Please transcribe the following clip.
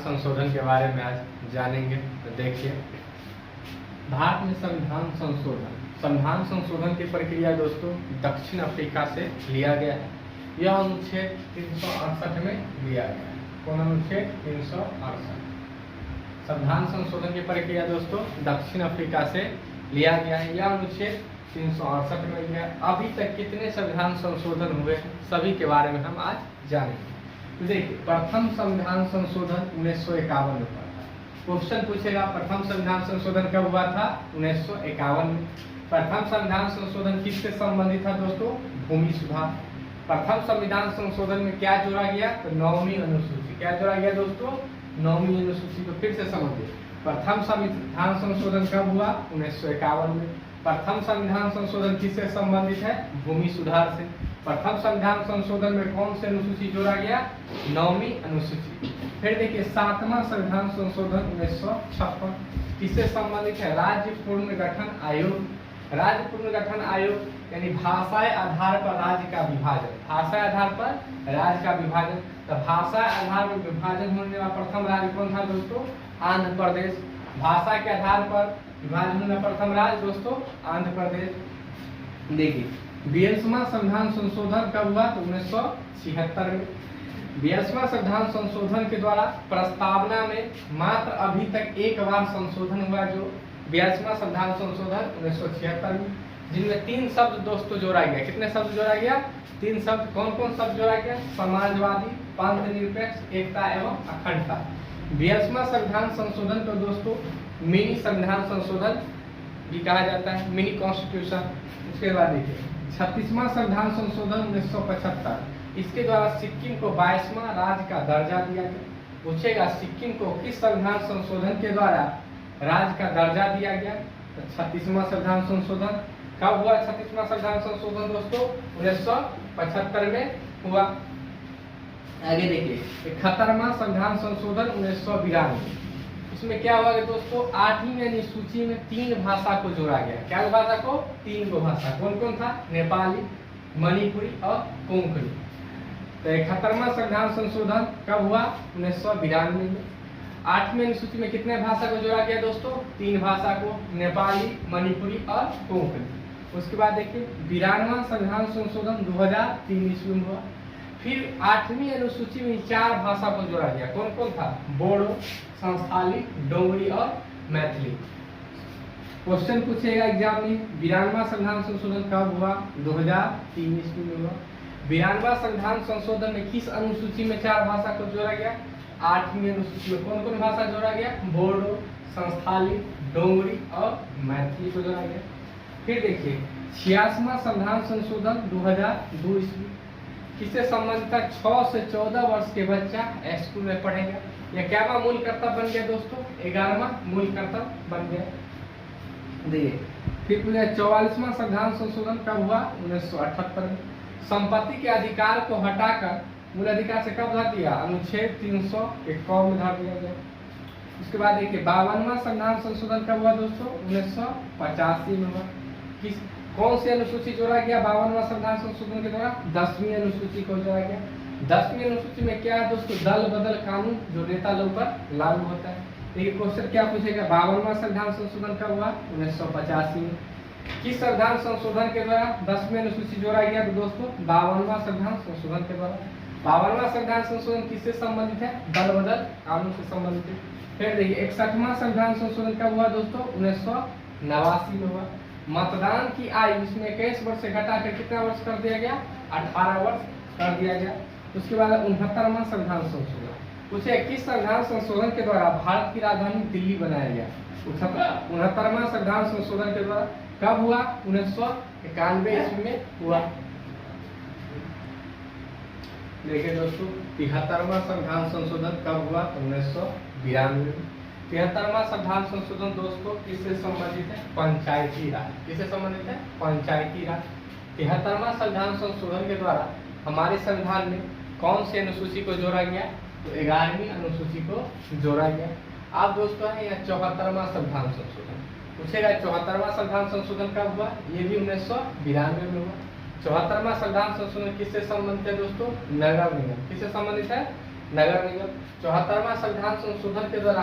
संशोधन के बारे में आज जानेंगे। तो देखिए, भारत में संविधान संशोधन की प्रक्रिया दोस्तों दक्षिण अफ्रीका से लिया गया है। यह अनुच्छेद 368 में लिया गया है। कौन अनुच्छेद? 368। संविधान संशोधन की प्रक्रिया दोस्तों दक्षिण अफ्रीका से लिया गया है। यह अनुच्छेद 368 में लिया। अभी तक कितने संविधान संशोधन हुए सभी के बारे में हम आज जानेंगे। तो देखिए, प्रथम संविधान संशोधन 1951 में हुआ था। क्वेश्चन पूछेगा प्रथम संविधान संशोधन कब हुआ था? 1951 में। प्रथम संविधान संशोधन किससे संबंधित था दोस्तों? भूमि सुधार। प्रथम संविधान संशोधन में क्या जोड़ा गया? तो 9वीं अनुसूची। क्या जोड़ा गया दोस्तों? 9वीं अनुसूची को फिर से समझिए। प्रथम संविधान संशोधन कब हुआ? 1951 में। प्रथम संविधान संशोधन किससे संबंधित है? भूमि सुधार से। प्रथम संविधान संशोधन में कौन सी अनुसूची जोड़ा गया? 9वीं अनुसूची। फिर देखिए, 7वां संविधान संशोधन 1956 किससे संबंधित है? राज्य पुनर्गठन आयोग। राज्य पुनर्गठन आयोग यानी भाषाई आधार पर राज्य का विभाजन। भाषा आधार पर राज्य का विभाजन। तो भाषा आधार पर विभाजन होने वाला प्रथम राज्य कौन था दोस्तों? आंध्र प्रदेश। भाषा के आधार पर विभाजन होने वाला प्रथम राज्य दोस्तों आंध्र प्रदेश। देखिए, 42वां संविधान संशोधन कब हुआ? तो 1976 में। 42वां संविधान संशोधन के द्वारा प्रस्तावना में मात्र अभी तक एक बार संशोधन हुआ, जो 42वां संविधान संशोधन 1976 में, जिनमें 3 शब्द दोस्तों जोड़ा गया। कितने शब्द जोड़ा गया? 3 शब्द। कौन कौन शब्द जोड़ा गया? समाजवादी, पंथ निरपेक्ष, एकता एवं अखंडता। 42वां संविधान संशोधन को दोस्तों मिनी संविधान संशोधन भी कहा जाता है, मिनी कॉन्स्टिट्यूशन। उसके बाद देखिए, 36वां संविधान संशोधन 1975। इसके द्वारा सिक्किम को 22वां राज्य का दर्जा दिया गया। पूछेगा सिक्किम को किस संविधान संशोधन के द्वारा राज्य का दर्जा दिया गया? तो 36वां संविधान संशोधन। कब हुआ 36वां संविधान संशोधन दोस्तों? 1975 में हुआ। आगे देखिए, 71वां संविधान संशोधन 1992। इसमें क्या हुआ दोस्तों? 8वीं अनुसूची में 3 भाषा को जोड़ा गया। क्या भाषा को? 3 गो भाषा। कौन कौन था? नेपाली, मणिपुरी और कोंकणी। तो 71वां संविधान संशोधन कब हुआ? 1992 में। 8वीं अनुसूची में कितने भाषा को जोड़ा गया दोस्तों? 3 भाषा को, नेपाली, मणिपुरी और कोंकणी। उसके बाद देखिए, 92वां संविधान संशोधन 2003 ईस्वी में हुआ। फिर 8वीं अनुसूची में 4 भाषा को जोड़ा गया। कौन कौन था? बोडो, संस्थाली, डोगरी और मैथिली। क्वेश्चन पूछेगा एग्जाम में, 92वां संविधान संशोधन कब हुआ? 2003 ईस्वी में हुआ। 92वां संविधान संशोधन में किस अनुसूची में 4 भाषा को जोड़ा गया? 8वीं अनुसूची में। कौन कौन भाषा जोड़ा गया? बोडो, संस्थाली, डोगरी और मैथिली को जोड़ा गया। फिर देखिए, 86वां संविधान संशोधन 2002 ईस्वी किससे संबंधित था? 6 से 14 वर्ष के बच्चा स्कूल में पढ़ेगा। यह क्या मूल कर्तव्य बन गया दोस्तों? 11वां मूल कर्तव्य बन गया। देखिए, फिर 44वां संविधान संशोधन कब हुआ? 1978 में। संपत्ति के अधिकार को हटाकर मूल अधिकार से कब धर दिया? अनुच्छेद 351 में धर दिया गया। उसके बाद देखिए, 52वां संविधान संशोधन कब हुआ दोस्तों? 1985 में हुआ। किस कौन सी अनुसूची जोड़ा गया 52वां संविधान संशोधन के द्वारा? 10वीं अनुसूची को जोड़ा गया। 10वीं अनुसूची में क्या है दोस्तों? दल बदल कानून, जो नेता लोग पर लागू होता है। देखिए, क्वेश्चन क्या पूछेगा? 52वां संविधान संशोधन कब हुआ? 1985 में। किस संविधान संशोधन के द्वारा 10वीं अनुसूची जोड़ा गया? तो दोस्तों 52वां संविधान संशोधन के द्वारा। 52वां संविधान संशोधन किससे संबंधित है? दल बदल कानून से संबंधित है। फिर देखिए, 61वां संविधान संशोधन कब हुआ दोस्तों? 1989 में हुआ। मतदान की आयु इसमें 21 वर्ष से घटाकर कितना वर्ष कर दिया गया? 18 वर्ष कर दिया गया। उसके बाद 69वां संविधान संशोधन पूछे, किस संविधान संशोधन के द्वारा भारत की राजधानी दिल्ली बनाया गया? 69वां संविधान संशोधन के द्वारा। कब हुआ? 1991 ईस्वी में हुआ। देखिए दोस्तों, 73वां संविधान संशोधन कब हुआ? 1992 में। 73वां संविधान संशोधन दोस्तों किससे संबंधित है? पंचायती राज। किससे संबंधित है? पंचायती राज। 73वां संविधान संशोधन के द्वारा हमारे संविधान में कौन सी अनुसूची को जोड़ा गया? तो 11वीं अनुसूची को जोड़ा गया। आप दोस्तों है यह 74वां संविधान संशोधन पूछेगा। 74वां संविधान संशोधन कब हुआ? ये भी 1992 में हुआ। 74वां संविधान संशोधन किससे संबंधित है दोस्तों? नगर निगम। किससे संबंधित है? नगर निगम 74वां संविधान संशोधन के दौरान